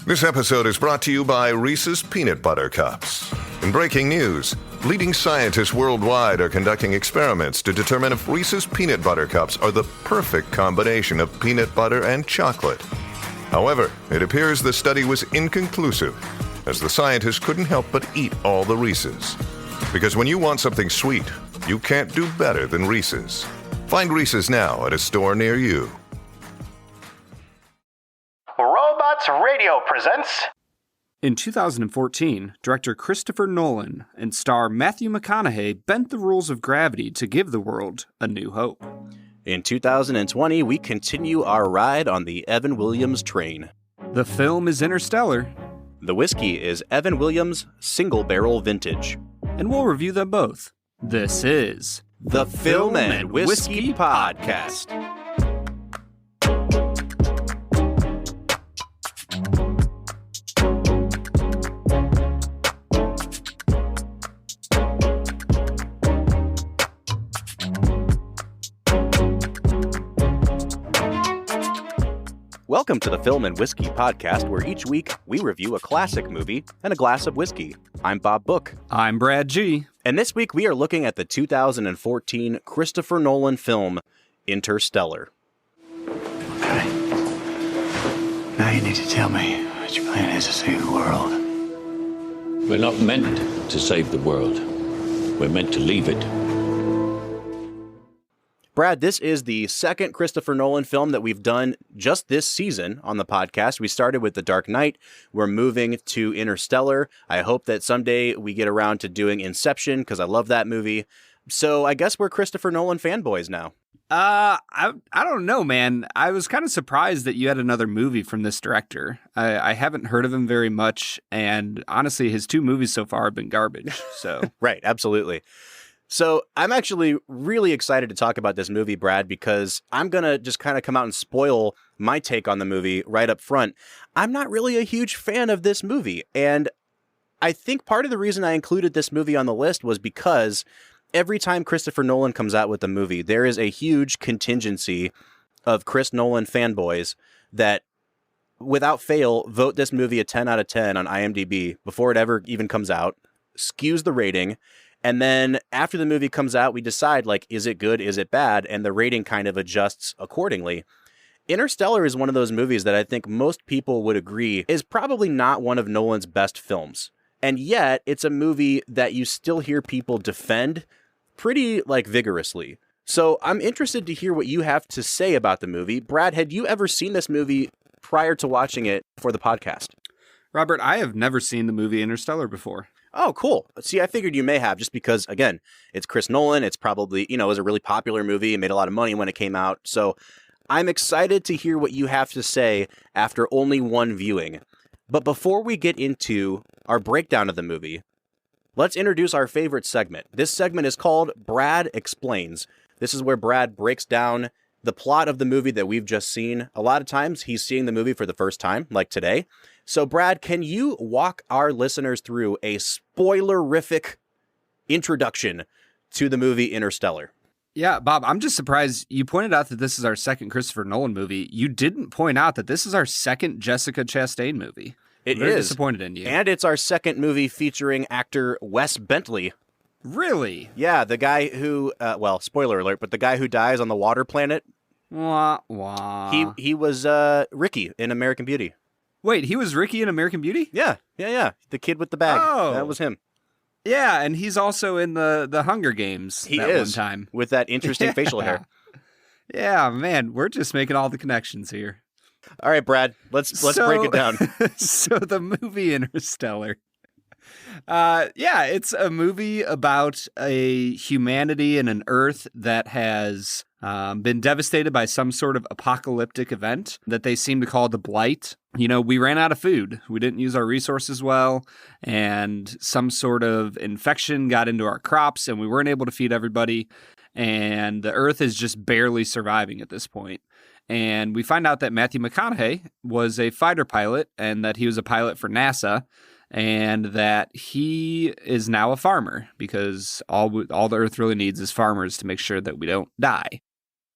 This episode is brought to you by Reese's Peanut Butter Cups. In breaking news, leading scientists worldwide are conducting experiments to determine if Reese's Peanut Butter Cups are the perfect combination of peanut butter and chocolate. However, it appears the study was inconclusive, as the scientists couldn't help but eat all the Reese's. Because when you want something sweet, you can't do better than Reese's. Find Reese's now at a store near you. Robots Radio presents... In 2014, director Christopher Nolan and star Matthew McConaughey bent the rules of gravity to give the world a new hope. In 2020, we continue our ride on the Evan Williams train. The film is Interstellar. The whiskey is Evan Williams Single Barrel Vintage. And we'll review them both. This is... The Film and Whiskey Podcast. Welcome to the Film and Whiskey Podcast, where each week we review a classic movie and a glass of whiskey. I'm Bob Book. I'm Brad G. And this week we are looking at the 2014 Christopher Nolan film, Interstellar. Okay. Now you need to tell me what your plan is to save the world. We're not meant to save the world. We're meant to leave it. Brad, this is the second Christopher Nolan film that we've done just this season on the podcast. We started with The Dark Knight. We're moving to Interstellar. I hope that someday we get around to doing Inception, because I love that movie. So I guess we're Christopher Nolan fanboys now. I don't know, man. I was kind of surprised that you had another movie from this director. I haven't heard of him very much, and honestly, his two movies so far have been garbage. So Right, absolutely. So I'm actually really excited to talk about this movie, Brad, because I'm going to just kind of come out and spoil my take on the movie right up front. I'm not really a huge fan of this movie, and I think part of the reason I included this movie on the list was because every time Christopher Nolan comes out with a movie, there is a huge contingency of Chris Nolan fanboys that, without fail, vote this movie a 10 out of 10 on IMDb before it ever even comes out, skews the rating. And then after the movie comes out, we decide, like, is it good? Is it bad? And the rating kind of adjusts accordingly. Interstellar is one of those movies that I think most people would agree is probably not one of Nolan's best films. And yet it's a movie that you still hear people defend pretty, like, vigorously. So I'm interested to hear what you have to say about the movie. Brad, had you ever seen this movie prior to watching it for the podcast? Robert, I have never seen the movie Interstellar before. Oh, cool. See, I figured you may have, just because, again, it's Chris Nolan. It's probably, it was a really popular movie. It made a lot of money when it came out. So I'm excited to hear what you have to say after only one viewing. But before we get into our breakdown of the movie, let's introduce our favorite segment. This segment is called Brad Explains. This is where Brad breaks down the plot of the movie that we've just seen. A lot of times he's seeing the movie for the first time, like today. So, Brad, can you walk our listeners through a spoilerific introduction to the movie Interstellar? Yeah, Bob, I'm just surprised you pointed out that this is our second Christopher Nolan movie. You didn't point out that this is our second Jessica Chastain movie. It I'm very is. disappointed in you. And it's our second movie featuring actor Wes Bentley. Really? Yeah, the guy who, spoiler alert, but the guy who dies on the water planet. Wah, wah. He was Ricky in American Beauty. Wait, he was Ricky in American Beauty? Yeah. The kid with the bag. Oh. That was him. Yeah, and he's also in the Hunger Games He that is, one time. with that interesting facial hair. Yeah, man, we're just making all the connections here. All right, Brad, let's break it down. So the movie Interstellar. It's a movie about a humanity and an Earth that has been devastated by some sort of apocalyptic event that they seem to call the Blight. We ran out of food. We didn't use our resources well, and some sort of infection got into our crops, and we weren't able to feed everybody, and the Earth is just barely surviving at this point. And we find out that Matthew McConaughey was a fighter pilot, and that he was a pilot for NASA, and that he is now a farmer, because all the Earth really needs is farmers to make sure that we don't die.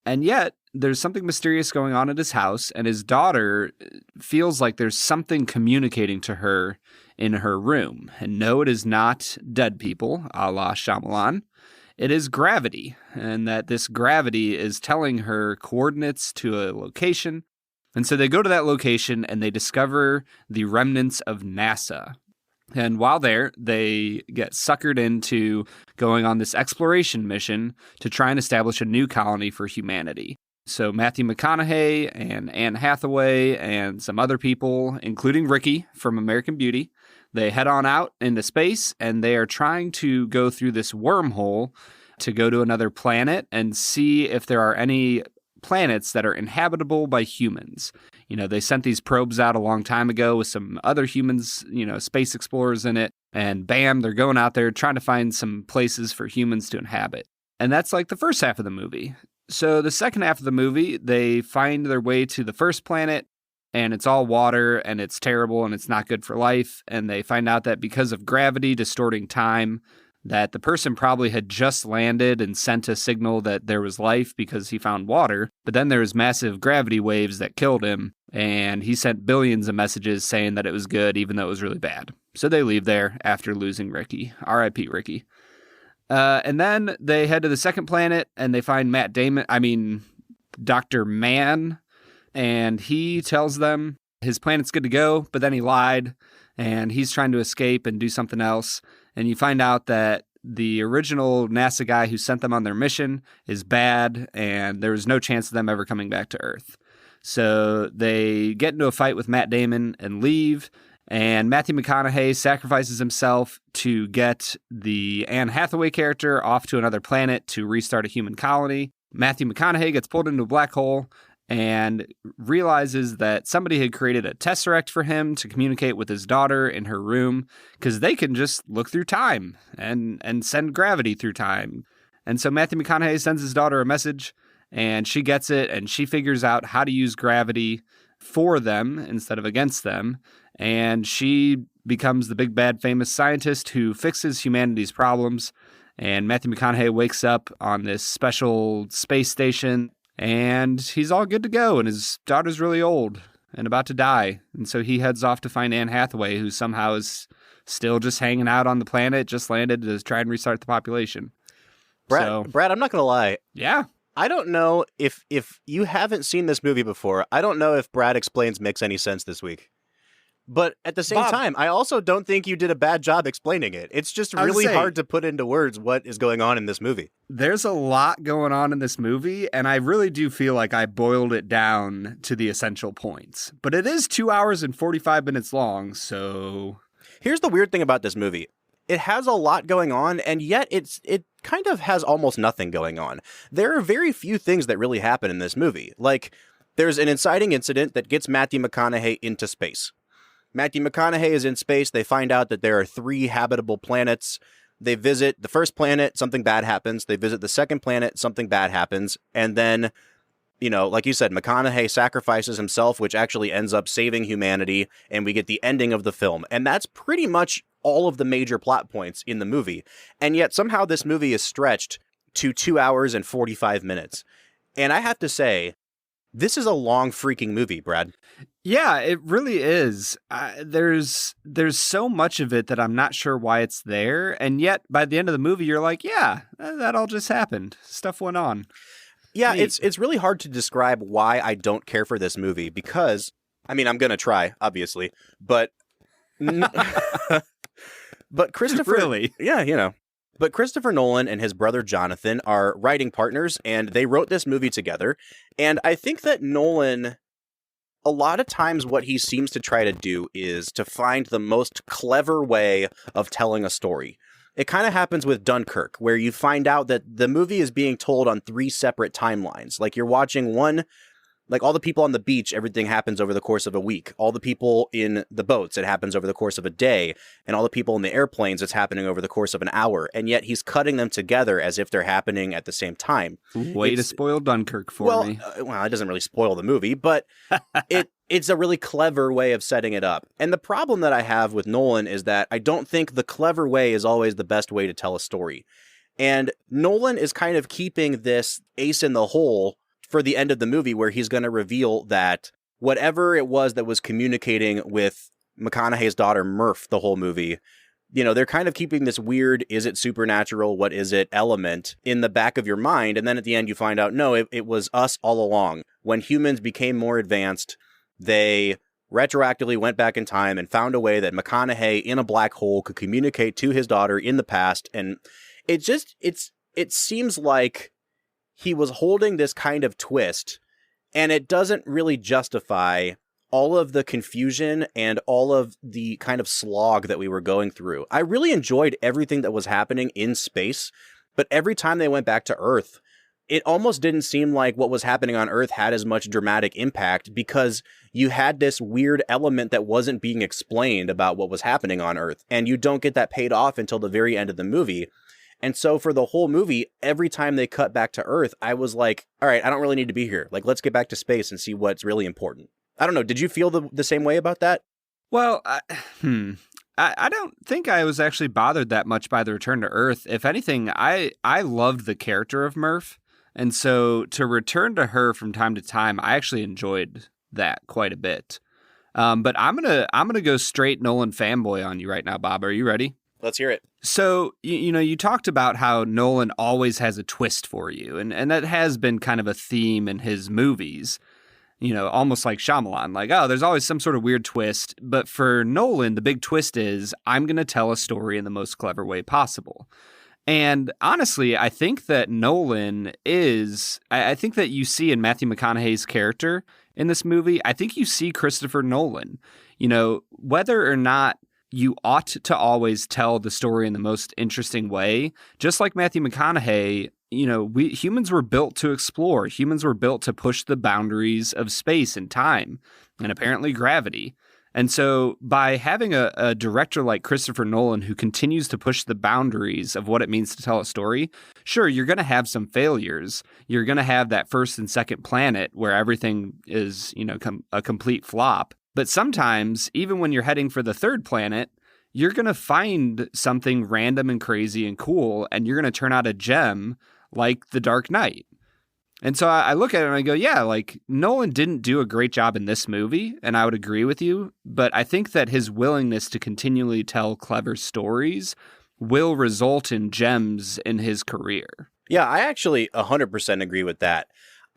And yet, there's something mysterious going on at his house, and his daughter feels like there's something communicating to her in her room. And no, it is not dead people, a la Shyamalan. It is gravity, and that this gravity is telling her coordinates to a location. And so they go to that location, and they discover the remnants of NASA. And while there, they get suckered into going on this exploration mission to try and establish a new colony for humanity. So Matthew McConaughey and Anne Hathaway and some other people, including Ricky from American Beauty, they head on out into space, and they are trying to go through this wormhole to go to another planet and see if there are any planets that are inhabitable by humans. You know, they sent these probes out a long time ago with some other humans, you know, space explorers in it, and bam, they're going out there trying to find some places for humans to inhabit. And that's like the first half of the movie. So the second half of the movie, they find their way to the first planet, and it's all water, and it's terrible, and it's not good for life. And they find out that because of gravity distorting time, that the person probably had just landed and sent a signal that there was life because he found water. But then there was massive gravity waves that killed him, and he sent billions of messages saying that it was good, even though it was really bad. So they leave there after losing Ricky. R.I.P. Ricky. And then they head to the second planet, and they find Dr. Mann, and he tells them his planet's good to go, but then he lied, and he's trying to escape and do something else. And you find out that the original NASA guy who sent them on their mission is bad, and there was no chance of them ever coming back to Earth. So they get into a fight with Matt Damon and leave, and Matthew McConaughey sacrifices himself to get the Anne Hathaway character off to another planet to restart a human colony. Matthew McConaughey gets pulled into a black hole and realizes that somebody had created a tesseract for him to communicate with his daughter in her room, because they can just look through time and send gravity through time. And so Matthew McConaughey sends his daughter a message, and she gets it, and she figures out how to use gravity for them instead of against them. And she becomes the big bad famous scientist who fixes humanity's problems. And Matthew McConaughey wakes up on this special space station, and he's all good to go, and his daughter's really old and about to die. And so he heads off to find Anne Hathaway, who somehow is still just hanging out on the planet, just landed to try and restart the population. Brad, I'm not going to lie. Yeah. I don't know if you haven't seen this movie before, I don't know if Brad Explains makes any sense this week. But at the same time, I also don't think you did a bad job explaining it. It's just really hard to put into words what is going on in this movie. There's a lot going on in this movie, and I really do feel like I boiled it down to the essential points. But it is 2 hours and 45 minutes long, so... Here's the weird thing about this movie. It has a lot going on, and yet it kind of has almost nothing going on. There are very few things that really happen in this movie. Like, there's an inciting incident that gets Matthew McConaughey into space. Matthew McConaughey is in space. They find out that there are 3 habitable planets. They visit the first planet, something bad happens. They visit the second planet, something bad happens. And then, you know, like you said, McConaughey sacrifices himself, which actually ends up saving humanity, and we get the ending of the film. And that's pretty much all of the major plot points in the movie. And yet somehow this movie is stretched to 2 hours and 45 minutes. And I have to say, this is a long freaking movie, Brad. Yeah, it really is. There's so much of it that I'm not sure why it's there. And yet by the end of the movie, you're like, yeah, that all just happened. Stuff went on. Yeah, it's really hard to describe why I don't care for this movie because, I mean, I'm going to try, obviously, but Christopher... Really? Yeah, you know. But Christopher Nolan and his brother Jonathan are writing partners, and they wrote this movie together. And I think that Nolan, a lot of times what he seems to try to do is to find the most clever way of telling a story. It kind of happens with Dunkirk, where you find out that the movie is being told on 3 separate timelines. Like you're watching one, like all the people on the beach, everything happens over the course of a week. All the people in the boats, it happens over the course of a day. And all the people in the airplanes, it's happening over the course of an hour. And yet he's cutting them together as if they're happening at the same time. Way to spoil Dunkirk for me. Well, it doesn't really spoil the movie, but it's a really clever way of setting it up. And the problem that I have with Nolan is that I don't think the clever way is always the best way to tell a story. And Nolan is kind of keeping this ace in the hole for the end of the movie where he's going to reveal that whatever it was that was communicating with McConaughey's daughter, Murph, the whole movie, you know, they're kind of keeping this weird, is it supernatural, what is it, element in the back of your mind. And then at the end you find out, no, it was us all along. When humans became more advanced, they retroactively went back in time and found a way that McConaughey in a black hole could communicate to his daughter in the past. And it seems like he was holding this kind of twist, and it doesn't really justify all of the confusion and all of the kind of slog that we were going through. I really enjoyed everything that was happening in space, but every time they went back to Earth, it almost didn't seem like what was happening on Earth had as much dramatic impact because you had this weird element that wasn't being explained about what was happening on Earth, and you don't get that paid off until the very end of the movie. And so for the whole movie, every time they cut back to Earth, I was like, all right, I don't really need to be here. Like, let's get back to space and see what's really important. I don't know. Did you feel the same way about that? Well, I don't think I was actually bothered that much by the return to Earth. If anything, I loved the character of Murph. And so to return to her from time to time, I actually enjoyed that quite a bit. But I'm gonna go straight Nolan fanboy on you right now, Bob. Are you ready? Let's hear it. So, you know, you talked about how Nolan always has a twist for you, and that has been kind of a theme in his movies. You know, almost like Shyamalan, like, oh, there's always some sort of weird twist. But for Nolan, the big twist is, I'm going to tell a story in the most clever way possible. And honestly, I think that Nolan is, I think that you see in Matthew McConaughey's character in this movie, I think you see Christopher Nolan. You know, whether or not you ought to always tell the story in the most interesting way, just like Matthew McConaughey, you know, humans were built to explore. Humans were built to push the boundaries of space and time, and apparently gravity. And so by having a director like Christopher Nolan who continues to push the boundaries of what it means to tell a story, sure, you're going to have some failures. You're going to have that first and second planet where everything is, you know, a complete flop. But sometimes, even when you're heading for the third planet, you're going to find something random and crazy and cool, and you're going to turn out a gem like The Dark Knight. And so I look at it and I go, yeah, like Nolan didn't do a great job in this movie, and I would agree with you, but I think that his willingness to continually tell clever stories will result in gems in his career. Yeah, I actually 100% agree with that.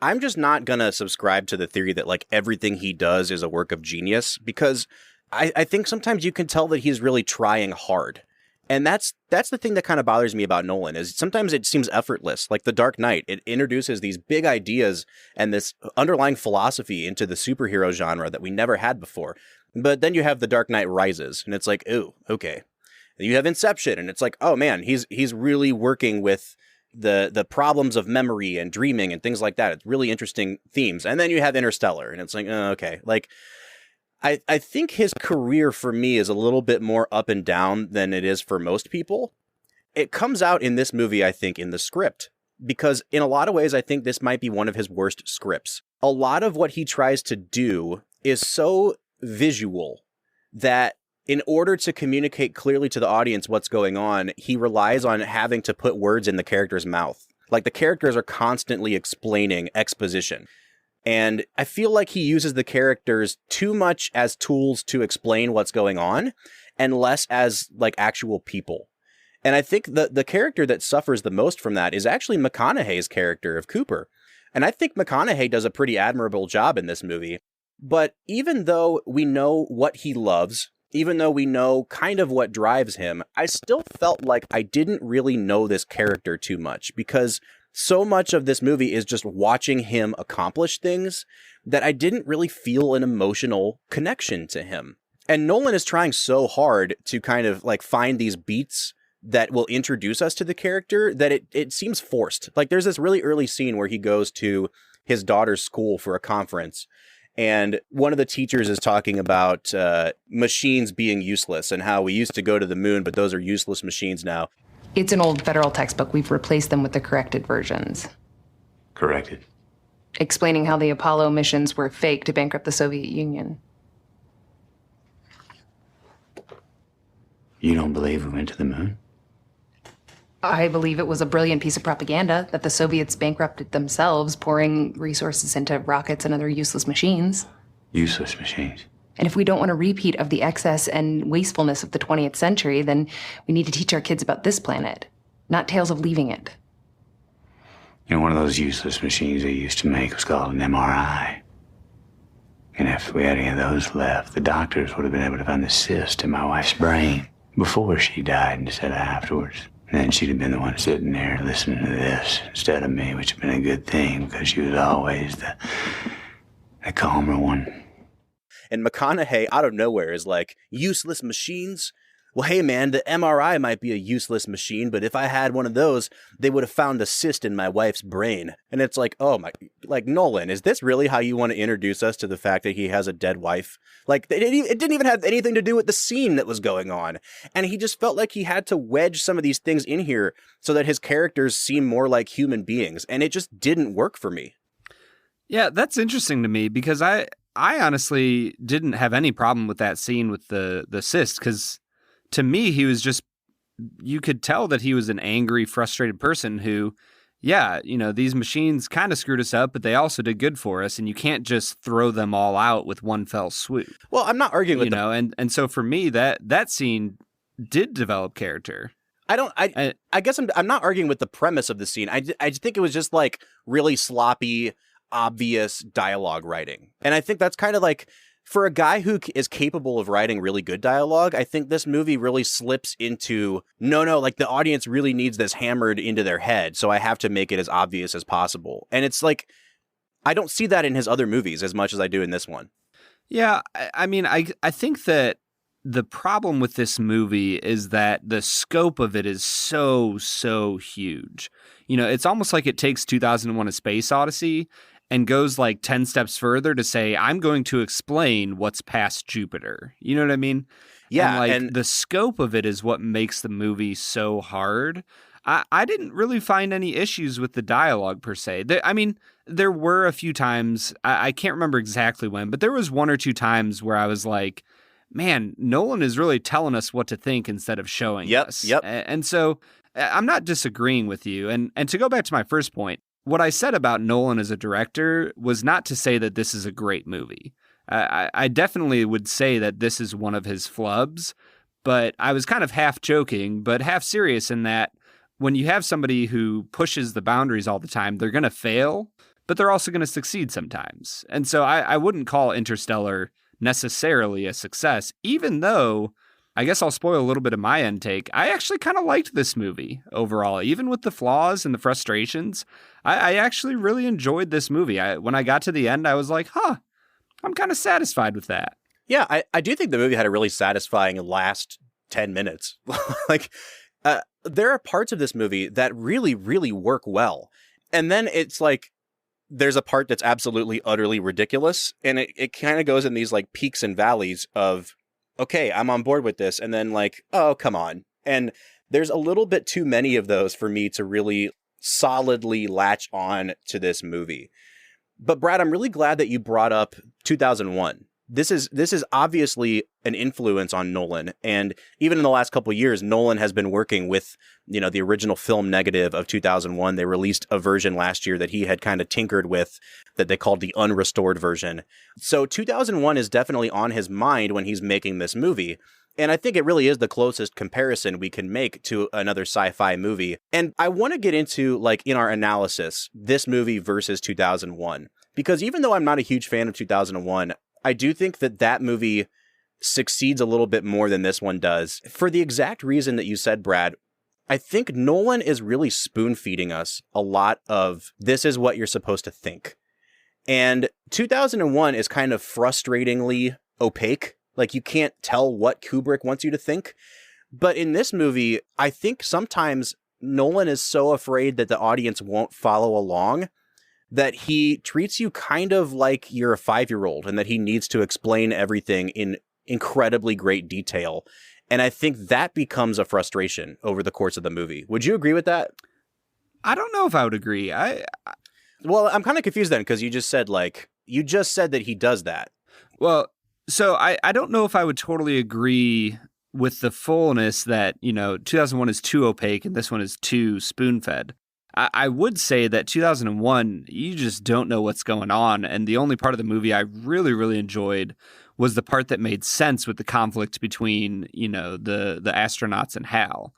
I'm just not going to subscribe to the theory that like everything he does is a work of genius, because I think sometimes you can tell that he's really trying hard. And that's the thing that kind of bothers me about Nolan is sometimes it seems effortless. Like The Dark Knight, it introduces these big ideas and this underlying philosophy into the superhero genre that we never had before. But then you have The Dark Knight Rises, and it's like, ooh, okay. And you have Inception, and it's like, oh man, he's really working with the problems of memory and dreaming and things like that. It's really interesting themes. And then you have Interstellar, and it's like, oh, okay. Like, I think his career for me is a little bit more up and down than it is for most people. It comes out in this movie, I think, in the script, because in a lot of ways, I think this might be one of his worst scripts. A lot of what he tries to do is so visual that in order to communicate clearly to the audience what's going on, he relies on having to put words in the character's mouth. Like the characters are constantly explaining exposition. And I feel like he uses the characters too much as tools to explain what's going on and less as like actual people. And I think the character that suffers the most from that is actually McConaughey's character of Cooper. And I think McConaughey does a pretty admirable job in this movie. But even though we know what he loves, even though we know kind of what drives him, I still felt like I didn't really know this character too much, because so much of this movie is just watching him accomplish things that I didn't really feel an emotional connection to him. And Nolan is trying so hard to kind of like find these beats that will introduce us to the character that it seems forced. Like there's this really early scene where he goes to his daughter's school for a conference, and one of the teachers is talking about machines being useless and how we used to go to the moon, but those are useless machines now. It's an old federal textbook. We've replaced them with the corrected versions. Corrected. Explaining how the Apollo missions were fake to bankrupt the Soviet Union. You don't believe we went to the moon? I believe it was a brilliant piece of propaganda that the Soviets bankrupted themselves, pouring resources into rockets and other useless machines. Useless machines. And if we don't want a repeat of the excess and wastefulness of the 20th century, then we need to teach our kids about this planet, not tales of leaving it. You know, one of those useless machines they used to make was called an MRI. And if we had any of those left, the doctors would have been able to find the cyst in my wife's brain before she died instead of afterwards. And then she'd have been the one sitting there listening to this instead of me, which would have been a good thing because she was always the calmer one. And McConaughey, out of nowhere, is like, useless machines? Well, hey, man, the MRI might be a useless machine, but if I had one of those, they would have found a cyst in my wife's brain. And it's like, oh my, like, Nolan, is this really how you want to introduce us to the fact that he has a dead wife? Like, it didn't even have anything to do with the scene that was going on. And he just felt like he had to wedge some of these things in here so that his characters seem more like human beings. And it just didn't work for me. Yeah, that's interesting to me because I honestly didn't have any problem with that scene with the cyst because to me, he was just, you could tell that he was an angry, frustrated person who, yeah, you know, these machines kind of screwed us up, but they also did good for us, and you can't just throw them all out with one fell swoop. Well, I'm not arguing with and so for me, that scene did develop character. I guess I'm not arguing with the premise of the scene. I just think it was just like really sloppy, obvious dialogue writing. And I think that's kind of like, for a guy who is capable of writing really good dialogue, I think this movie really slips into, no, like the audience really needs this hammered into their head, so I have to make it as obvious as possible. And it's like, I don't see that in his other movies as much as I do in this one. Yeah, I mean, I think that the problem with this movie is that the scope of it is so huge. You know, it's almost like it takes 2001: A Space Odyssey and goes like 10 steps further to say, I'm going to explain what's past Jupiter. You know what I mean? Yeah. And the scope of it is what makes the movie so hard. I didn't really find any issues with the dialogue per se. There were a few times, I can't remember exactly when, but there was one or two times where I was like, man, Nolan is really telling us what to think instead of showing us. Yep. And so I'm not disagreeing with you. And to go back to my first point, what I said about Nolan as a director was not to say that this is a great movie. I definitely would say that this is one of his flubs, but I was kind of half joking, but half serious in that when you have somebody who pushes the boundaries all the time, they're going to fail, but they're also going to succeed sometimes. And so I wouldn't call Interstellar necessarily a success, even though I guess I'll spoil a little bit of my end take. I actually kind of liked this movie overall, even with the flaws and the frustrations. I actually really enjoyed this movie. When I got to the end, I was like, I'm kind of satisfied with that. Yeah, I do think the movie had a really satisfying last 10 minutes. There are parts of this movie that really, really work well. And then it's like, there's a part that's absolutely, utterly ridiculous. And it kind of goes in these like peaks and valleys of, okay, I'm on board with this. And then like, oh, come on. And there's a little bit too many of those for me to really solidly latch on to this movie. But Brad, I'm really glad that you brought up 2001. This is obviously an influence on Nolan. And even in the last couple of years, Nolan has been working with, the original film negative of 2001. They released a version last year that he had kind of tinkered with that they called the unrestored version. So 2001 is definitely on his mind when he's making this movie. And I think it really is the closest comparison we can make to another sci-fi movie. And I want to get into, like, in our analysis, this movie versus 2001. Because even though I'm not a huge fan of 2001, I do think that movie succeeds a little bit more than this one does. For the exact reason that you said, Brad, I think Nolan is really spoon-feeding us a lot of this is what you're supposed to think. And 2001 is kind of frustratingly opaque. Like, you can't tell what Kubrick wants you to think. But in this movie, I think sometimes Nolan is so afraid that the audience won't follow along that he treats you kind of like you're a 5-year-old and that he needs to explain everything in incredibly great detail. And I think that becomes a frustration over the course of the movie. Would you agree with that? I don't know if I would agree. Well, I'm kind of confused then because you just said that he does that. Well, so I don't know if I would totally agree with the fullness that, 2001 is too opaque and this one is too spoon-fed. I would say that 2001, you just don't know what's going on. And the only part of the movie I really, really enjoyed was the part that made sense with the conflict between, the astronauts and Hal.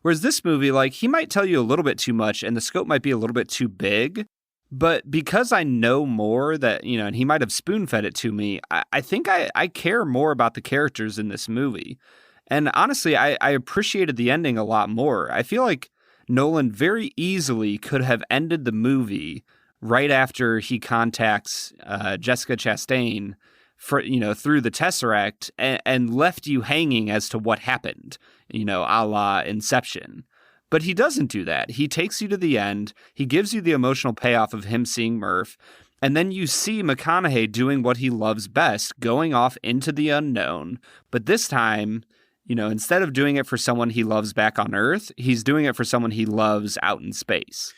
Whereas this movie, like, he might tell you a little bit too much and the scope might be a little bit too big. But because I know more that, and he might have spoon-fed it to me, I think I care more about the characters in this movie. And honestly, I appreciated the ending a lot more. I feel like Nolan very easily could have ended the movie right after he contacts Jessica Chastain through the Tesseract and left you hanging as to what happened, a la Inception. But he doesn't do that. He takes you to the end. He gives you the emotional payoff of him seeing Murph. And then you see McConaughey doing what he loves best, going off into the unknown. But this time, instead of doing it for someone he loves back on Earth, he's doing it for someone he loves out in space.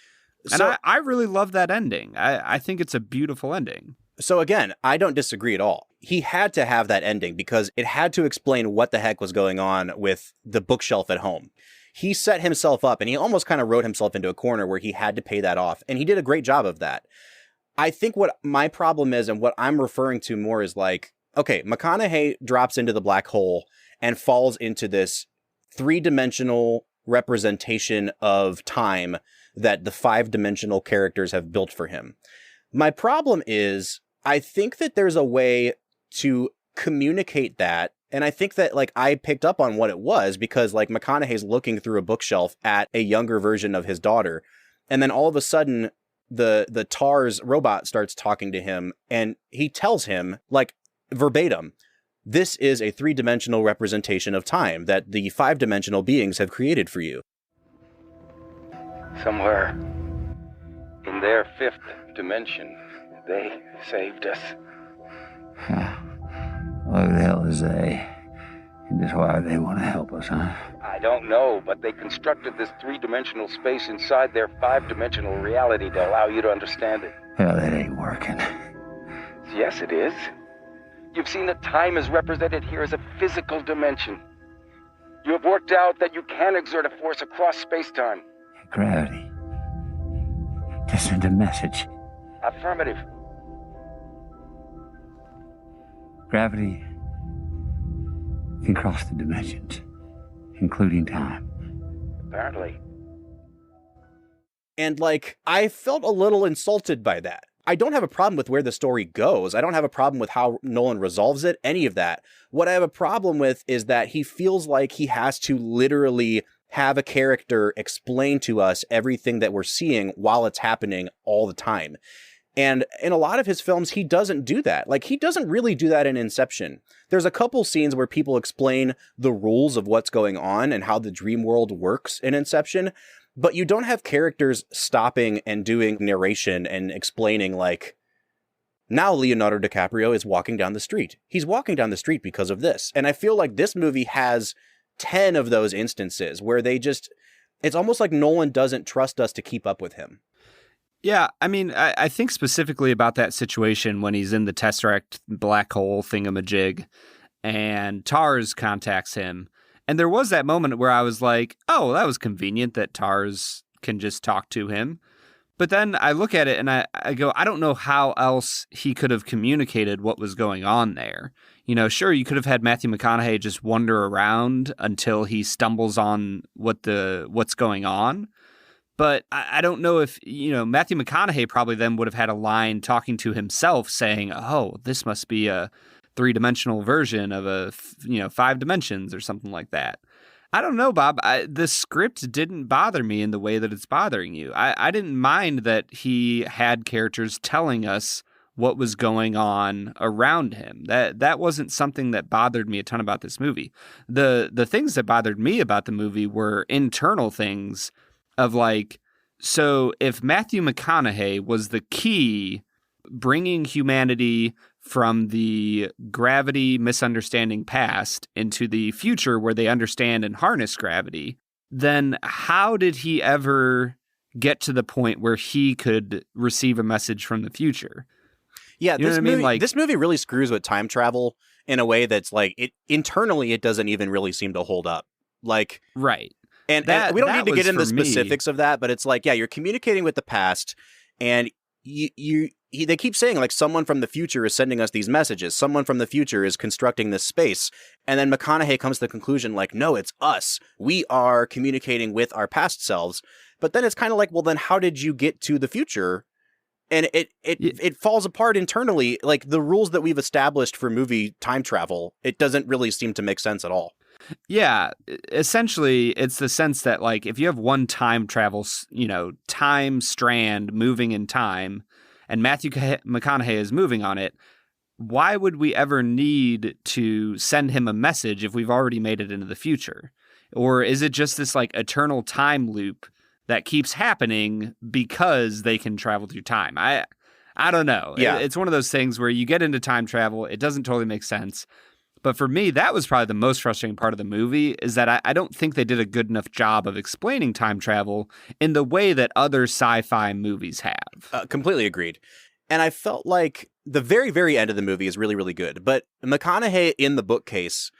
And I really love that ending. I think it's a beautiful ending. So again, I don't disagree at all. He had to have that ending because it had to explain what the heck was going on with the bookshelf at home. He set himself up and he almost kind of wrote himself into a corner where he had to pay that off. And he did a great job of that. I think what my problem is and what I'm referring to more is like, okay, McConaughey drops into the black hole and falls into this 3-dimensional representation of time that the 5-dimensional characters have built for him. My problem is I think that there's a way to communicate that. And I think that, like, I picked up on what it was because, like, McConaughey's looking through a bookshelf at a younger version of his daughter. And then all of a sudden, the TARS robot starts talking to him and he tells him, like, verbatim, this is a 3-dimensional representation of time that the 5-dimensional beings have created for you. Somewhere in their 5th dimension, they saved us. What the hell is they? And just why they want to help us, huh? I don't know, but they constructed this 3-dimensional space inside their 5-dimensional reality to allow you to understand it. Hell, that ain't working. Yes, it is. You've seen that time is represented here as a physical dimension. You have worked out that you can exert a force across space-time. Gravity. To send a message. Affirmative. Gravity can cross the dimensions, including time. Apparently. And, like, I felt a little insulted by that. I don't have a problem with where the story goes. I don't have a problem with how Nolan resolves it, any of that. What I have a problem with is that he feels like he has to literally have a character explain to us everything that we're seeing while it's happening all the time. And in a lot of his films, he doesn't do that. Like, he doesn't really do that in Inception. There's a couple scenes where people explain the rules of what's going on and how the dream world works in Inception, but you don't have characters stopping and doing narration and explaining, like, now Leonardo DiCaprio is walking down the street. He's walking down the street because of this. And I feel like this movie has 10 of those instances where it's almost like Nolan doesn't trust us to keep up with him. Yeah, I mean, I think specifically about that situation when he's in the Tesseract black hole thingamajig and TARS contacts him. And there was that moment where I was like, oh, that was convenient that TARS can just talk to him. But then I look at it and I go, I don't know how else he could have communicated what was going on there. Sure, you could have had Matthew McConaughey just wander around until he stumbles on what's going on. But I don't know if, Matthew McConaughey probably then would have had a line talking to himself saying, oh, this must be a 3-dimensional version of 5 dimensions or something like that. I don't know, Bob. The script didn't bother me in the way that it's bothering you. I didn't mind that he had characters telling us what was going on around him. That wasn't something that bothered me a ton about this movie. The things that bothered me about the movie were internal things of like, so if Matthew McConaughey was the key bringing humanity from the gravity misunderstanding past into the future where they understand and harness gravity, then how did he ever get to the point where he could receive a message from the future? Yeah, this movie really screws with time travel in a way that's like it internally it doesn't even really seem to hold up. Like Right. and we don't need to get into the specifics of that, but it's like, yeah, you're communicating with the past, and they keep saying like someone from the future is sending us these messages. Someone from the future is constructing this space. And then McConaughey comes to the conclusion like, no, it's us. We are communicating with our past selves. But then it's kind of like, well, then how did you get to the future? And it falls apart internally. Like the rules that we've established for movie time travel, it doesn't really seem to make sense at all. Yeah, essentially, it's the sense that, like, if you have one time travel, time strand moving in time, and Matthew McConaughey is moving on it, why would we ever need to send him a message if we've already made it into the future? Or is it just this, like, eternal time loop that keeps happening because they can travel through time? I don't know. Yeah. It's one of those things where you get into time travel, it doesn't totally make sense. But for me, that was probably the most frustrating part of the movie, is that I don't think they did a good enough job of explaining time travel in the way that other sci-fi movies have. Completely agreed. And I felt like the very, very end of the movie is really, really good. But McConaughey in the bookcase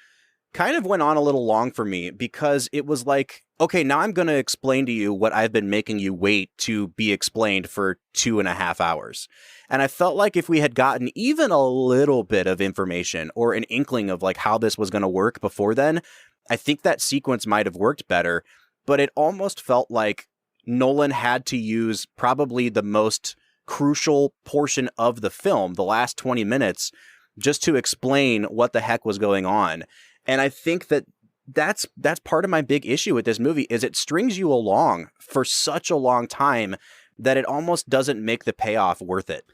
kind of went on a little long for me, because it was like, okay, now I'm going to explain to you what I've been making you wait to be explained for 2.5 hours. And I felt like if we had gotten even a little bit of information or an inkling of like how this was going to work before then, I think that sequence might have worked better. But it almost felt like Nolan had to use probably the most crucial portion of the film, the last 20 minutes, just to explain what the heck was going on. And I think that that's part of my big issue with this movie, is it strings you along for such a long time that it almost doesn't make the payoff worth it.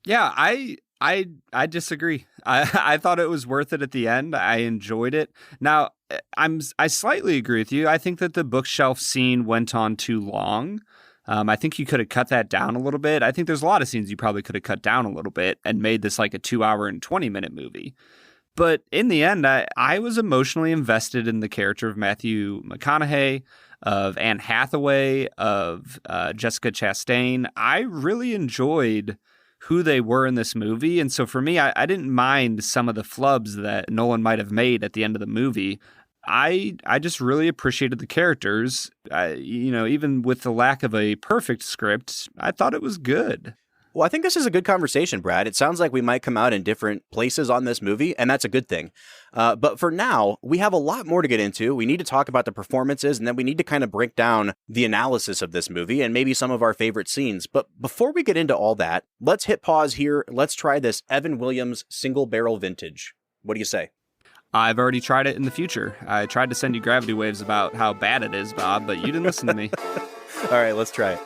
Yeah, I disagree. I thought it was worth it at the end. I enjoyed it. Now, I slightly agree with you. I think that the bookshelf scene went on too long. I think you could have cut that down a little bit. I think there's a lot of scenes you probably could have cut down a little bit and made this like a 2-hour and 20-minute movie. But in the end, I was emotionally invested in the character of Matthew McConaughey, of Anne Hathaway, of Jessica Chastain. I really enjoyed who they were in this movie. And so for me, I didn't mind some of the flubs that Nolan might have made at the end of the movie. I just really appreciated the characters. Even with the lack of a perfect script, I thought it was good. Well, I think this is a good conversation, Brad. It sounds like we might come out in different places on this movie, and that's a good thing. But for now, we have a lot more to get into. We need to talk about the performances, and then we need to kind of break down the analysis of this movie and maybe some of our favorite scenes. But before we get into all that, let's hit pause here. Let's try this Evan Williams single barrel vintage. What do you say? I've already tried it in the future. I tried to send you gravity waves about how bad it is, Bob, but you didn't listen to me. All right, let's try it.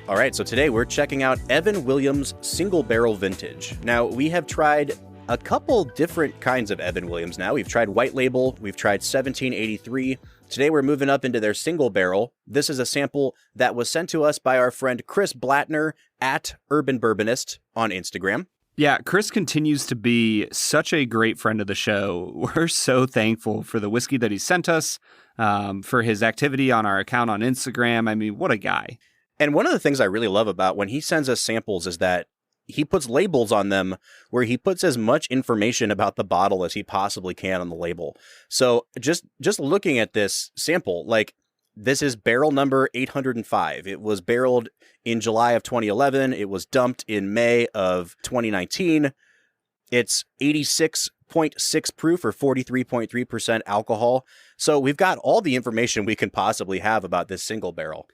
All right, so today we're checking out Evan Williams Single Barrel Vintage. Now, we have tried a couple different kinds of Evan Williams now. We've tried White Label, we've tried 1783. Today we're moving up into their single barrel. This is a sample that was sent to us by our friend Chris Blattner at Urban Bourbonist on Instagram. Yeah, Chris continues to be such a great friend of the show. We're so thankful for the whiskey that he sent us, for his activity on our account on Instagram. I mean, what a guy. And one of the things I really love about when he sends us samples is that he puts labels on them where he puts as much information about the bottle as he possibly can on the label. So just looking at this sample, like this is barrel number 805. It was barreled in July of 2011. It was dumped in May of 2019. It's 86.6 proof or 43.3% alcohol. So we've got all the information we can possibly have about this single barrel.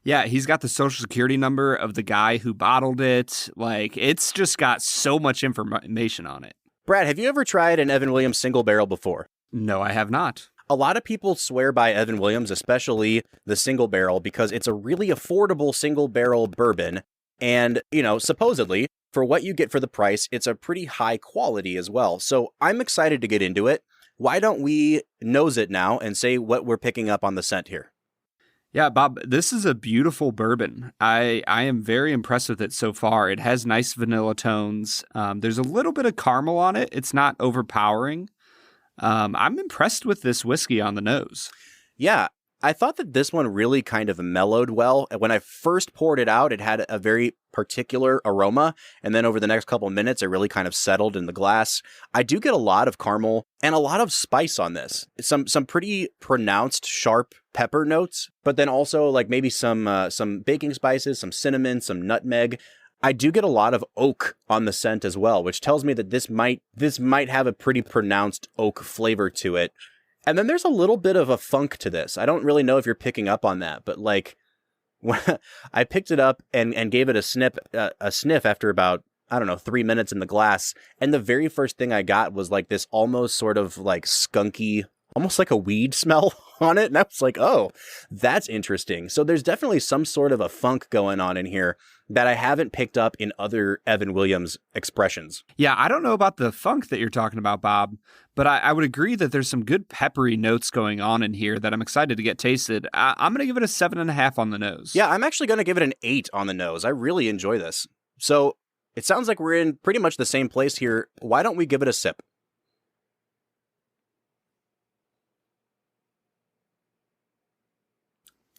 Yeah, he's got the social security number of the guy who bottled it. Like, it's just got so much information on it. Brad, have you ever tried an Evan Williams single barrel before? No, I have not. A lot of people swear by Evan Williams, especially the single barrel, because it's a really affordable single barrel bourbon. And, supposedly, For what you get for the price, it's a pretty high quality as well. So I'm excited to get into it. Why don't we nose it now and say what we're picking up on the scent here? Yeah, Bob, this is a beautiful bourbon. I am very impressed with it so far. It has nice vanilla tones. There's a little bit of caramel on it. It's not overpowering. I'm impressed with this whiskey on the nose. Yeah, I thought that this one really kind of mellowed well. When I first poured it out, it had a very particular aroma. And then over the next couple of minutes, it really kind of settled in the glass. I do get a lot of caramel and a lot of spice on this. Some pretty pronounced sharp pepper notes, but then also like maybe some baking spices, some cinnamon, some nutmeg. I do get a lot of oak on the scent as well, which tells me that this might have a pretty pronounced oak flavor to it. And then there's a little bit of a funk to this. I don't really know if you're picking up on that, but like when I picked it up and gave it a sniff after about, I don't know, 3 minutes in the glass. And the very first thing I got was like this almost sort of like skunky, almost like a weed smell on it. And I was like, oh, that's interesting. So there's definitely some sort of a funk going on in here that I haven't picked up in other Evan Williams expressions. Yeah, I don't know about the funk that you're talking about, Bob, but I would agree that there's some good peppery notes going on in here that I'm excited to get tasted. I'm going to give it a 7.5 on the nose. Yeah, I'm actually going to give it an 8 on the nose. I really enjoy this. So it sounds like we're in pretty much the same place here. Why don't we give it a sip?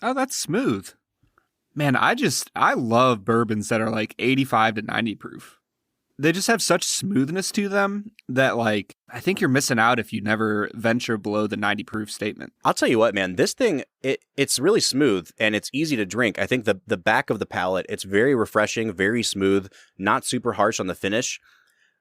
Oh, that's smooth. Man, I love bourbons that are like 85 to 90 proof. They just have such smoothness to them that like, I think you're missing out if you never venture below the 90 proof statement. I'll tell you what, man, this thing, it's really smooth and it's easy to drink. I think the back of the palate, it's very refreshing, very smooth, not super harsh on the finish.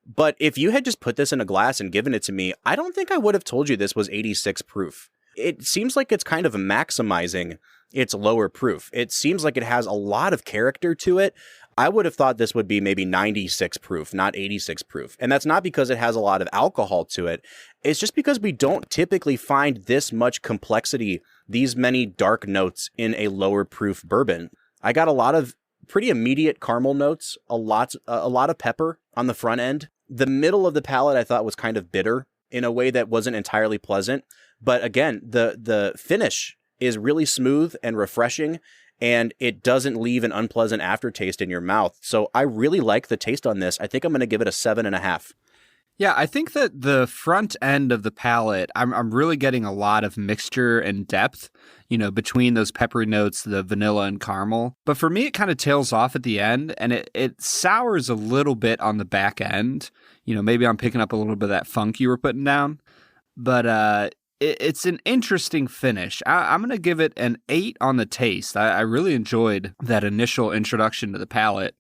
But if you had just put this in a glass and given it to me, I don't think I would have told you this was 86 proof. It seems like it's kind of maximizing its lower proof. It seems like it has a lot of character to it. I would have thought this would be maybe 96 proof, not 86 proof. And that's not because it has a lot of alcohol to it. It's just because we don't typically find this much complexity, these many dark notes in a lower proof bourbon. I got a lot of pretty immediate caramel notes, a lot of pepper on the front end. The middle of the palate I thought was kind of bitter in a way that wasn't entirely pleasant. But again, the finish is really smooth and refreshing, and it doesn't leave an unpleasant aftertaste in your mouth. So I really like the taste on this. I think I'm going to give it a 7.5. Yeah, I think that the front end of the palate, I'm really getting a lot of mixture and depth, between those peppery notes, the vanilla and caramel. But for me, it kind of tails off at the end, and it sours a little bit on the back end. Maybe I'm picking up a little bit of that funk you were putting down. But it's an interesting finish. I'm going to give it an 8 on the taste. I really enjoyed that initial introduction to the palate.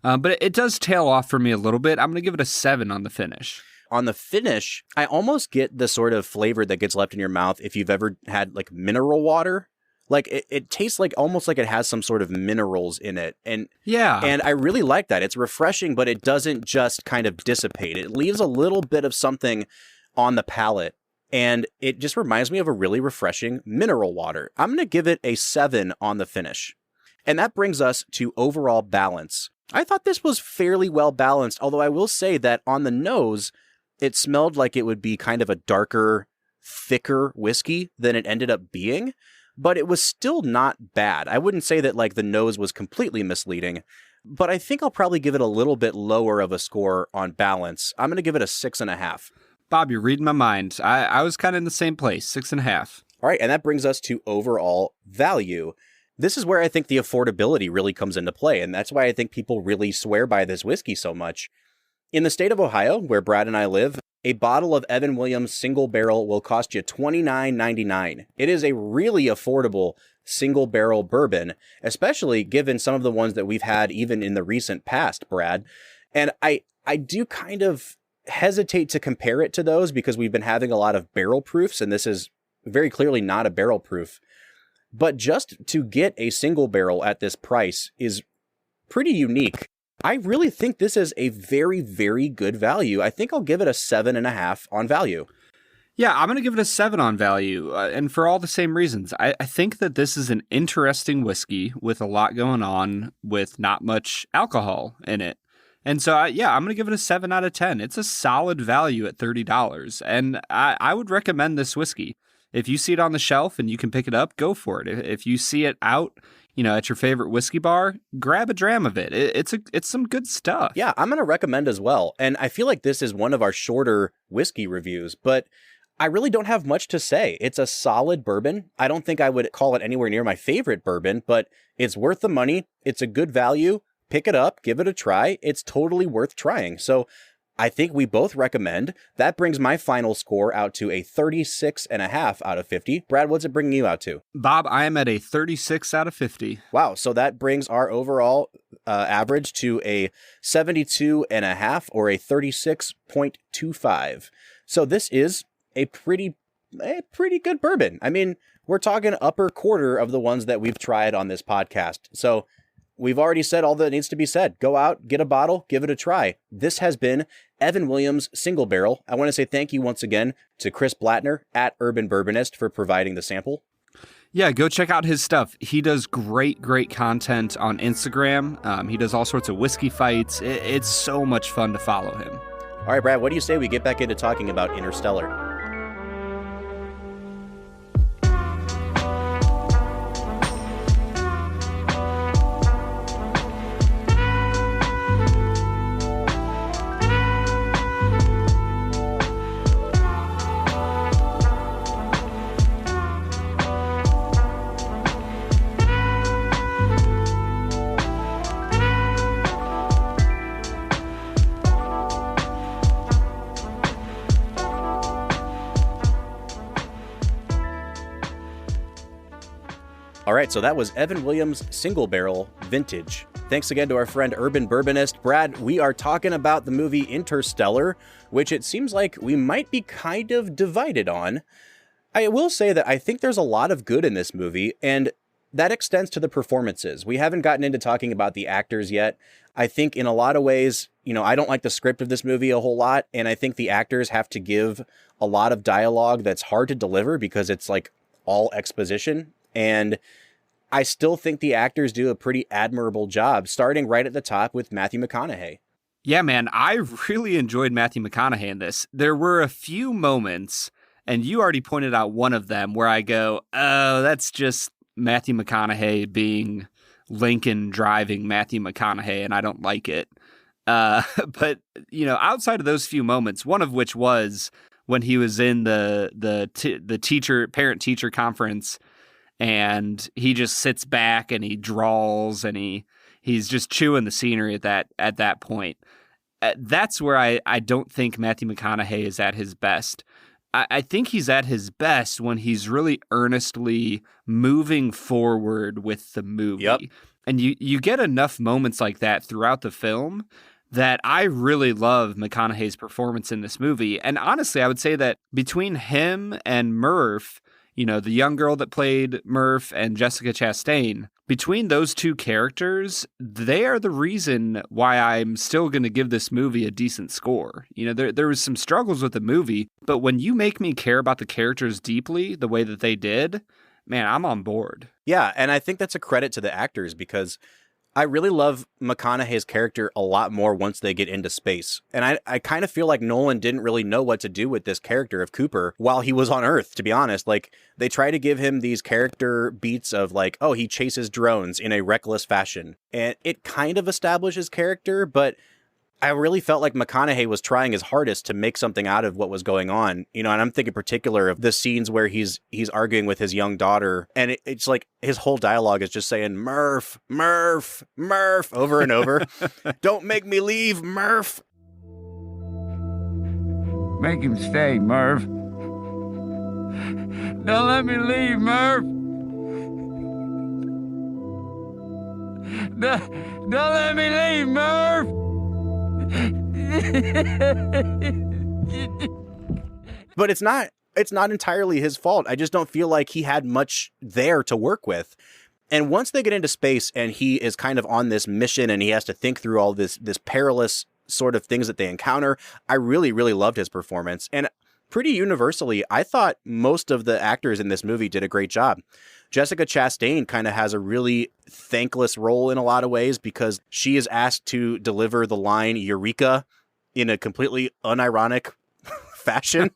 But it does tail off for me a little bit. I'm going to give it a 7 on the finish. On the finish, I almost get the sort of flavor that gets left in your mouth if you've ever had like mineral water. Like it tastes like almost like it has some sort of minerals in it. And yeah. And I really like that. It's refreshing, but it doesn't just kind of dissipate. It leaves a little bit of something on the palate. And it just reminds me of a really refreshing mineral water. I'm going to give it a 7 on the finish. And that brings us to overall balance. I thought this was fairly well balanced, although I will say that on the nose, it smelled like it would be kind of a darker, thicker whiskey than it ended up being, but it was still not bad. I wouldn't say that like the nose was completely misleading, but I think I'll probably give it a little bit lower of a score on balance. I'm going to give it a 6.5. Bob, you're reading my mind. I was kind of in the same place, 6.5. All right, and that brings us to overall value. This is where I think the affordability really comes into play, and that's why I think people really swear by this whiskey so much. In the state of Ohio, where Brad and I live, a bottle of Evan Williams single barrel will cost you $29.99. It is a really affordable single barrel bourbon, especially given some of the ones that we've had even in the recent past, Brad. And I do kind of hesitate to compare it to those because we've been having a lot of barrel proofs, and this is very clearly not a barrel proof. But just to get a single barrel at this price is pretty unique. I really think this is a very, very good value. I think I'll give it a 7.5 on value. Yeah, I'm going to give it a 7 on value, and for all the same reasons. I think that this is an interesting whiskey with a lot going on with not much alcohol in it. And so, I'm going to give it a 7 out of 10. It's a solid value at $30. And I would recommend this whiskey. If you see it on the shelf and you can pick it up, go for it. If you see it out, at your favorite whiskey bar, grab a dram of it. It's some good stuff. Yeah, I'm going to recommend as well. And I feel like this is one of our shorter whiskey reviews, but I really don't have much to say. It's a solid bourbon. I don't think I would call it anywhere near my favorite bourbon, but it's worth the money. It's a good value. Pick it up, give it a try. It's totally worth trying. So I think we both recommend. That brings my final score out to a 36.5 out of 50. Brad, what's it bringing you out to? Bob, I am at a 36 out of 50. Wow. So that brings our overall average to a 72.5 or a 36.25. So this is a pretty good bourbon. I mean, we're talking upper quarter of the ones that we've tried on this podcast. So we've already said all that needs to be said. Go out, get a bottle, give it a try. This has been Evan Williams Single Barrel. I want to say thank you once again to Chris Blattner at Urban Bourbonist for providing the sample. Yeah, go check out his stuff. He does great content on Instagram. He does all sorts of whiskey fights. It's so much fun to follow him. All right, Brad, what do you say we get back into talking about Interstellar? All right, so that was Evan Williams Single Barrel Vintage. Thanks again to our friend Urban Bourbonist. Brad, we are talking about the movie Interstellar, which it seems like we might be kind of divided on. I will say that I think there's a lot of good in this movie, and that extends to the performances. We haven't gotten into talking about the actors yet. I think in a lot of ways, I don't like the script of this movie a whole lot, and I think the actors have to give a lot of dialogue that's hard to deliver because it's like all exposition. And I still think the actors do a pretty admirable job, starting right at the top with Matthew McConaughey. Yeah, man, I really enjoyed Matthew McConaughey in this. There were a few moments, and you already pointed out one of them, where I go, oh, that's just Matthew McConaughey being Lincoln driving Matthew McConaughey, and I don't like it. But, outside of those few moments, one of which was when he was in the parent-teacher conference, and he just sits back and he draws and he's just chewing the scenery at that point. That's where I don't think Matthew McConaughey is at his best. I think he's at his best when he's really earnestly moving forward with the movie. Yep. And you get enough moments like that throughout the film that I really love McConaughey's performance in this movie. And honestly, I would say that between him and Murph, the young girl that played Murph and Jessica Chastain, between those two characters, they are the reason why I'm still going to give this movie a decent score. There was some struggles with the movie, but when you make me care about the characters deeply the way that they did, man, I'm on board. Yeah, and I think that's a credit to the actors because I really love McConaughey's character a lot more once they get into space. And I kind of feel like Nolan didn't really know what to do with this character of Cooper while he was on Earth, to be honest. Like, they try to give him these character beats of like, oh, he chases drones in a reckless fashion. And it kind of establishes character, but I really felt like McConaughey was trying his hardest to make something out of what was going on, and I'm thinking in particular of the scenes where he's arguing with his young daughter, and it's like his whole dialogue is just saying, Murph, Murph, Murph, over and over. Don't make me leave, Murph. Make him stay, Murph. Don't let me leave, Murph. Don't let me leave, Murph. But it's not entirely his fault. I just don't feel like he had much there to work with. And once they get into space and he is kind of on this mission and he has to think through all this perilous sort of things that they encounter, I really, really loved his performance. And pretty universally, I thought most of the actors in this movie did a great job. Jessica Chastain kind of has a really thankless role in a lot of ways because she is asked to deliver the line Eureka in a completely unironic fashion,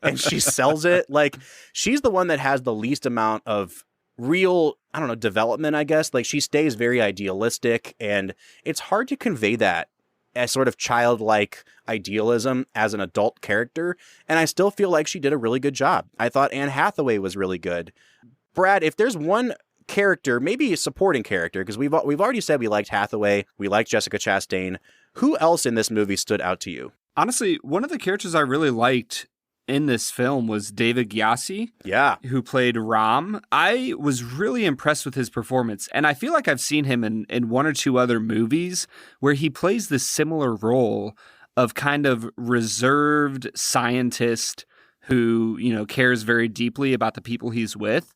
and she sells it. Like, she's the one that has the least amount of real, I don't know, development, I guess. Like, she stays very idealistic, and it's hard to convey that as sort of childlike idealism as an adult character, and I still feel like she did a really good job. I thought Anne Hathaway was really good. Brad, if there's one character, maybe a supporting character, because we've already said we liked Hathaway, we liked Jessica Chastain, who else in this movie stood out to you? Honestly, one of the characters I really liked in this film was David Gyasi, who played Ram. I was really impressed with his performance, and I feel like I've seen him in one or two other movies where he plays this similar role of kind of reserved scientist who, you know, cares very deeply about the people he's with.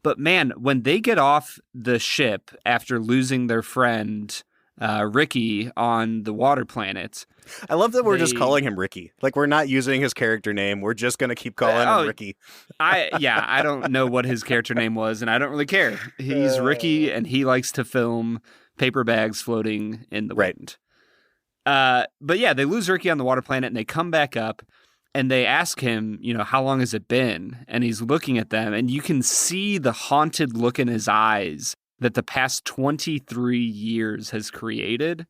But man, when they get off the ship after losing their friend, Ricky, on the water planet. I love that we're just calling him Ricky. Like, we're not using his character name. We're just going to keep calling him Ricky. I don't know what his character name was, and I don't really care. He's Ricky, and he likes to film paper bags floating in the wind. But yeah, they lose Ricky on the water planet, and they come back up. And they ask him, you know, how long has it been? And he's looking at them, and you can see the haunted look in his eyes that the past 23 years has created.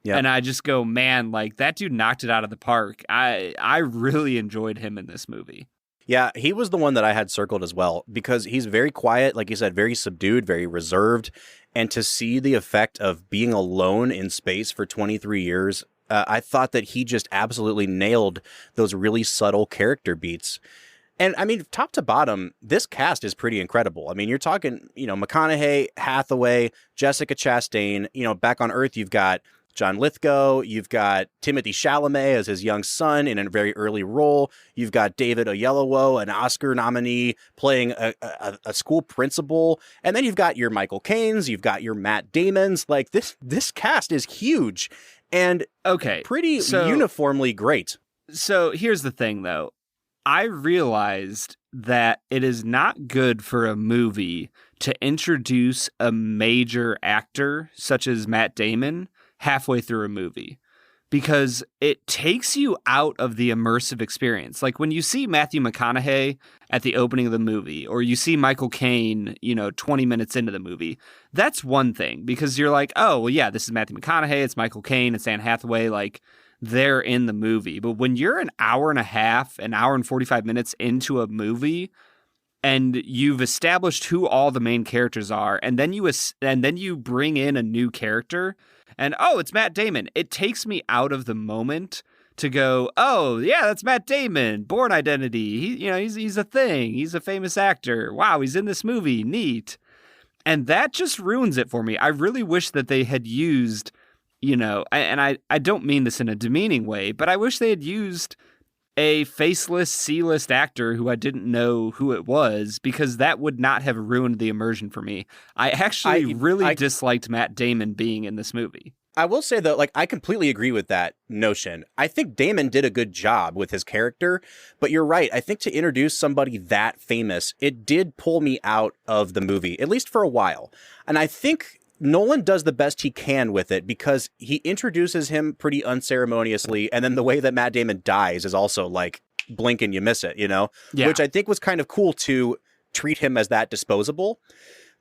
Yep. And I just go, man, like, that dude knocked it out of the park. I really enjoyed him in this movie. Yeah, he was the one that I had circled as well, because he's very quiet, like you said, very subdued, very reserved. And to see the effect of being alone in space for 23 years, I thought that he just absolutely nailed those really subtle character beats. And I mean, top to bottom, this cast is pretty incredible. I mean, you're talking, you know, McConaughey, Hathaway, Jessica Chastain, you know, back on Earth, you've got John Lithgow, you've got Timothée Chalamet as his young son in a very early role. You've got David Oyelowo, an Oscar nominee, playing a school principal. And then you've got your Michael Caines, you've got your Matt Damons. Like, this cast is huge. And pretty uniformly great. So here's the thing, though. I realized that it is not good for a movie to introduce a major actor such as Matt Damon halfway through a movie, because it takes you out of the immersive experience. Like when you see Matthew McConaughey at the opening of the movie, or you see Michael Caine, 20 minutes into the movie, that's one thing, because you're like, oh, well, yeah, this is Matthew McConaughey, it's Michael Caine, it's Anne Hathaway, like, they're in the movie. But when you're an hour and 45 minutes into a movie, and you've established who all the main characters are, and then you bring in a new character, and oh, it's Matt Damon. It takes me out of the moment to go, oh yeah, that's Matt Damon. Bourne Identity. He's a thing. He's a famous actor. Wow, he's in this movie. Neat. And that just ruins it for me. I really wish that they had used, and I don't mean this in a demeaning way, but I wish they had used a faceless C-list actor who I didn't know who it was, because that would not have ruined the immersion for me. I actually really disliked Matt Damon being in this movie. I will say, though, I completely agree with that notion. I think Damon did a good job with his character, but you're right. I think to introduce somebody that famous, it did pull me out of the movie, at least for a while. And I think Nolan does the best he can with it, because he introduces him pretty unceremoniously, and then the way that Matt Damon dies is also like blink and you miss it, Yeah. Which I think was kind of cool to treat him as that disposable.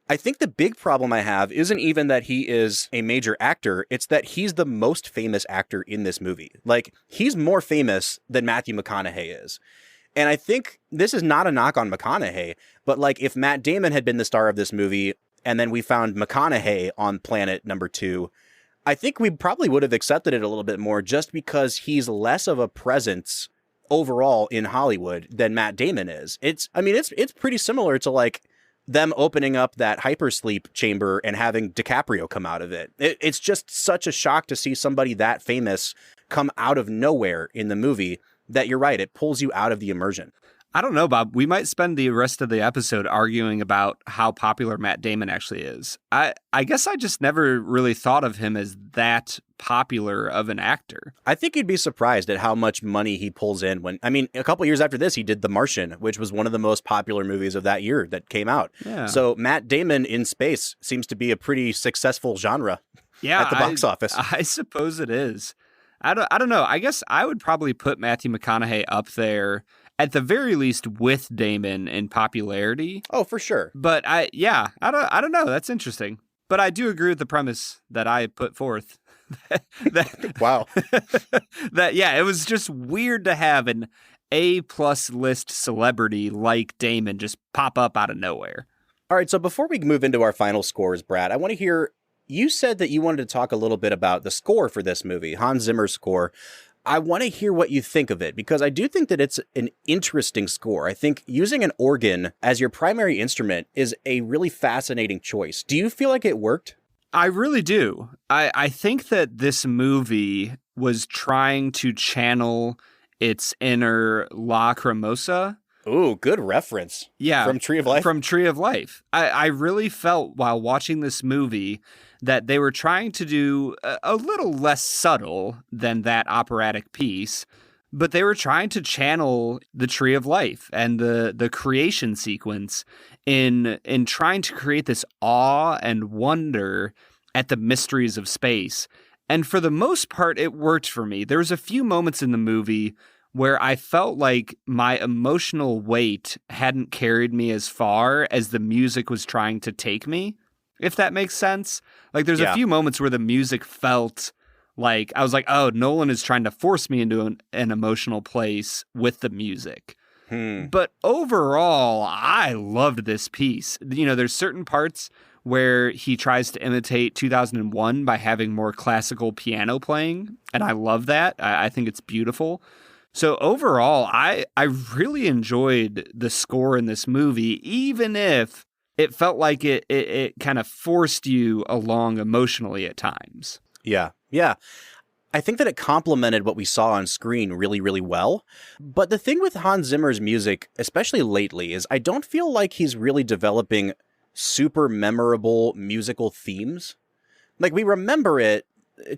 I think the big problem I have isn't even that he is a major actor, it's that he's the most famous actor in this movie. Like, he's more famous than Matthew McConaughey is. And I think this is not a knock on McConaughey, but if Matt Damon had been the star of this movie, and then we found McConaughey on planet number 2, I think we probably would have accepted it a little bit more, just because he's less of a presence overall in Hollywood than Matt Damon is. It's pretty similar to them opening up that hypersleep chamber and having DiCaprio come out of it. It's just such a shock to see somebody that famous come out of nowhere in the movie that, you're right, it pulls you out of the immersion. I don't know, Bob. We might spend the rest of the episode arguing about how popular Matt Damon actually is. I guess I just never really thought of him as that popular of an actor. I think you'd be surprised at how much money he pulls in a couple years after this, he did The Martian, which was one of the most popular movies of that year that came out. Yeah. So Matt Damon in space seems to be a pretty successful genre at the box office. I suppose it is. I don't know. I guess I would probably put Matthew McConaughey up there at the very least with Damon in popularity. Oh, for sure. But I don't know. That's interesting. But I do agree with the premise that I put forth. Wow. It was just weird to have an A+ list celebrity like Damon just pop up out of nowhere. All right, so before we move into our final scores, Brad, I want to hear, you said that you wanted to talk a little bit about the score for this movie, Hans Zimmer's score. I want to hear what you think of it, because I do think that it's an interesting score. I think using an organ as your primary instrument is a really fascinating choice. Do you feel like it worked? I really do. I think that this movie was trying to channel its inner Lacrimosa. Ooh, good reference. Yeah. From Tree of Life? From Tree of Life. I really felt while watching this movie that they were trying to do a little less subtle than that operatic piece, but they were trying to channel the Tree of Life and the creation sequence in trying to create this awe and wonder at the mysteries of space. And for the most part, it worked for me. There was a few moments in the movie where I felt like my emotional weight hadn't carried me as far as the music was trying to take me, if that makes sense. Like, there's a few moments where the music felt like, I was like, oh, Nolan is trying to force me into an emotional place with the music. But overall, I loved this piece. You know, there's certain parts where he tries to imitate 2001 by having more classical piano playing, and I love that. I think it's beautiful. So overall, I really enjoyed the score in this movie, even if it felt like it kind of forced you along emotionally at times. Yeah. I think that it complemented what we saw on screen really, really well. But the thing with Hans Zimmer's music, especially lately, is I don't feel like he's really developing super memorable musical themes. Like, we remember it.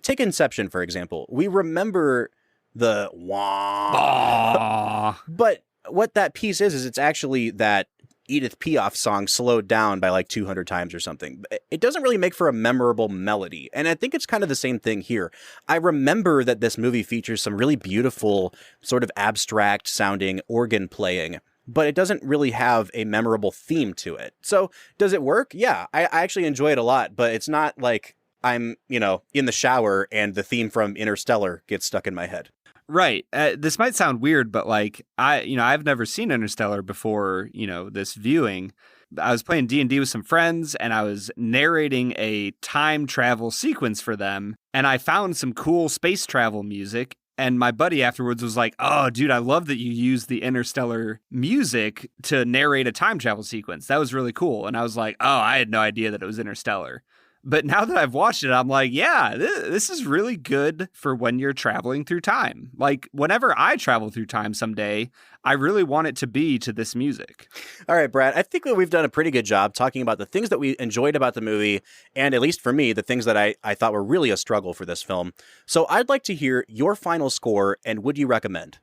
Take Inception, for example. We remember the wah. But what that piece is it's actually that Edith Piaf song slowed down by like 200 times or something. It doesn't really make for a memorable melody. And I think it's kind of the same thing here. I remember that this movie features some really beautiful, sort of abstract sounding organ playing, but it doesn't really have a memorable theme to it. So does it work? Yeah, I actually enjoy it a lot, but it's not like I'm, in the shower and the theme from Interstellar gets stuck in my head. Right. This might sound weird, but like I've never seen Interstellar before, this viewing. I was playing D&D with some friends and I was narrating a time travel sequence for them. And I found some cool space travel music. And my buddy afterwards was like, oh, dude, I love that you used the Interstellar music to narrate a time travel sequence. That was really cool. And I was like, oh, I had no idea that it was Interstellar. But now that I've watched it, I'm like, yeah, this is really good for when you're traveling through time. Like, whenever I travel through time someday, I really want it to be to this music. All right, Brad, I think that we've done a pretty good job talking about the things that we enjoyed about the movie, and at least for me, the things that I thought were really a struggle for this film. So I'd like to hear your final score, and would you recommend?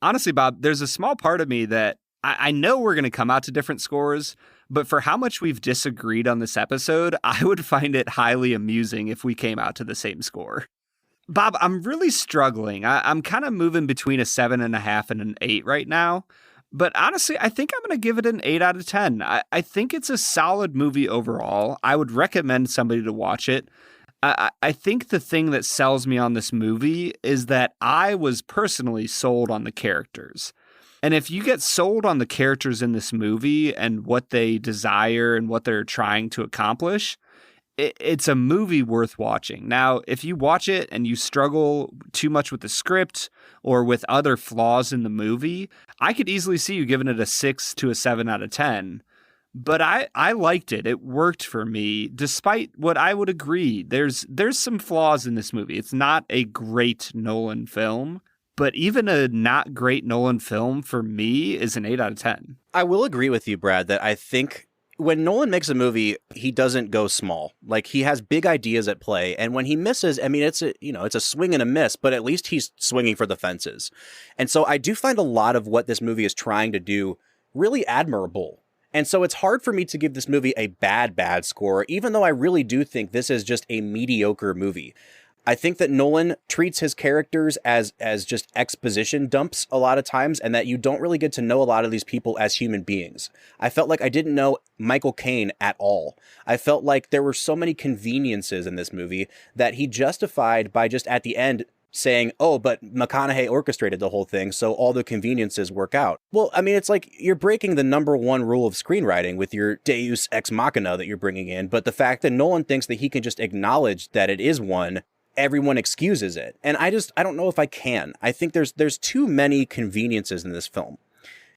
Honestly, Bob, there's a small part of me that I know we're going to come out to different scores, but for how much we've disagreed on this episode, I would find it highly amusing if we came out to the same score. Bob, I'm really struggling. I'm kind of moving between a 7.5 and an 8 right now. But honestly, I think I'm going to give it an 8 out of 10. I think it's a solid movie overall. I would recommend somebody to watch it. I think the thing that sells me on this movie is that I was personally sold on the characters. And if you get sold on the characters in this movie and what they desire and what they're trying to accomplish, it's a movie worth watching. Now, if you watch it and you struggle too much with the script or with other flaws in the movie, I could easily see you giving it a 6 to a 7 out of 10. But I liked it. It worked for me, despite what I would agree. There's some flaws in this movie. It's not a great Nolan film. But even a not great Nolan film for me is an 8 out of 10. I will agree with you, Brad, that I think when Nolan makes a movie, he doesn't go small. Like, he has big ideas at play, and when he misses, I mean, it's a swing and a miss, but at least he's swinging for the fences. And so I do find a lot of what this movie is trying to do really admirable. And so it's hard for me to give this movie a bad score, even though I really do think this is just a mediocre movie. I think that Nolan treats his characters as just exposition dumps a lot of times, and that you don't really get to know a lot of these people as human beings. I felt like I didn't know Michael Caine at all. I felt like there were so many conveniences in this movie that he justified by just at the end saying, oh, but McConaughey orchestrated the whole thing, so all the conveniences work out. Well, I mean, it's like you're breaking the number one rule of screenwriting with your deus ex machina that you're bringing in, but the fact that Nolan thinks that he can just acknowledge that it is one, everyone excuses it. And I don't know if I can. I think there's too many conveniences in this film.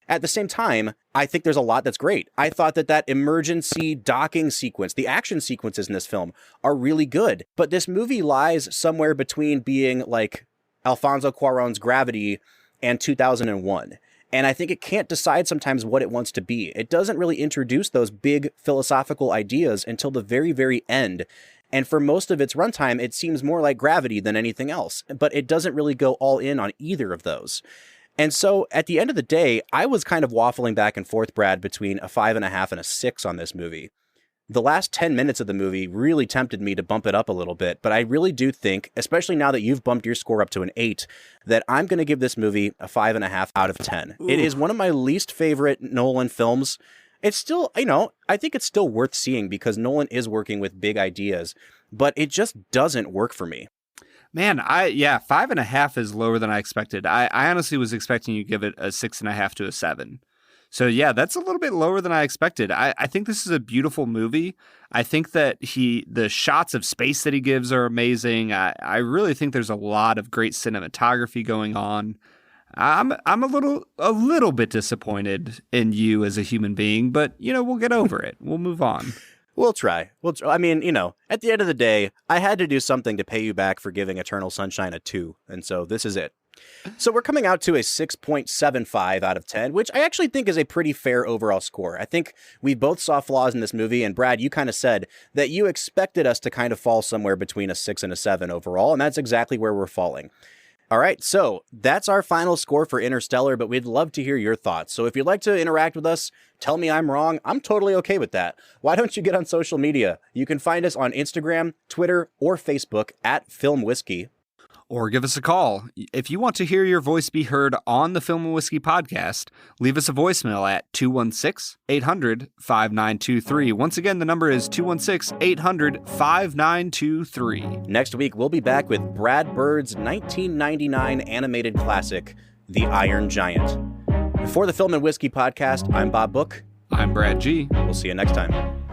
At the same time, I think there's a lot that's great. I thought that emergency docking sequence, the action sequences in this film are really good. But this movie lies somewhere between being like Alfonso Cuarón's Gravity and 2001. And I think it can't decide sometimes what it wants to be. It doesn't really introduce those big philosophical ideas until the very, very end. And for most of its runtime, it seems more like Gravity than anything else. But it doesn't really go all in on either of those. And so at the end of the day, I was kind of waffling back and forth, Brad, between a 5.5 and a 6 on this movie. The last 10 minutes of the movie really tempted me to bump it up a little bit, but I really do think, especially now that you've bumped your score up to an 8, that I'm going to give this movie a 5.5 out of 10. Ooh. It is one of my least favorite Nolan films. It's still, I think it's still worth seeing because Nolan is working with big ideas, but it just doesn't work for me. Man, 5.5 is lower than I expected. I honestly was expecting you to give it a 6.5 to a 7. So yeah, that's a little bit lower than I expected. I think this is a beautiful movie. I think that the shots of space that he gives are amazing. I really think there's a lot of great cinematography going on. I'm a little bit disappointed in you as a human being, but we'll get over it. We'll move on. We'll try. I mean, at the end of the day, I had to do something to pay you back for giving Eternal Sunshine a 2, and so this is it. So we're coming out to a 6.75 out of 10, which I actually think is a pretty fair overall score. I think we both saw flaws in this movie, and Brad, you kind of said that you expected us to kind of fall somewhere between a 6 and a 7 overall, and that's exactly where we're falling. All right, so that's our final score for Interstellar, but we'd love to hear your thoughts. So if you'd like to interact with us, tell me I'm wrong. I'm totally okay with that. Why don't you get on social media? You can find us on Instagram, Twitter, or Facebook at Film Whiskey. Or give us a call. If you want to hear your voice be heard on the Film and Whiskey podcast, leave us a voicemail at 216-800-5923. Once again, the number is 216-800-5923. Next week, we'll be back with Brad Bird's 1999 animated classic, The Iron Giant. For the Film and Whiskey podcast, I'm Bob Book. I'm Brad G. We'll see you next time.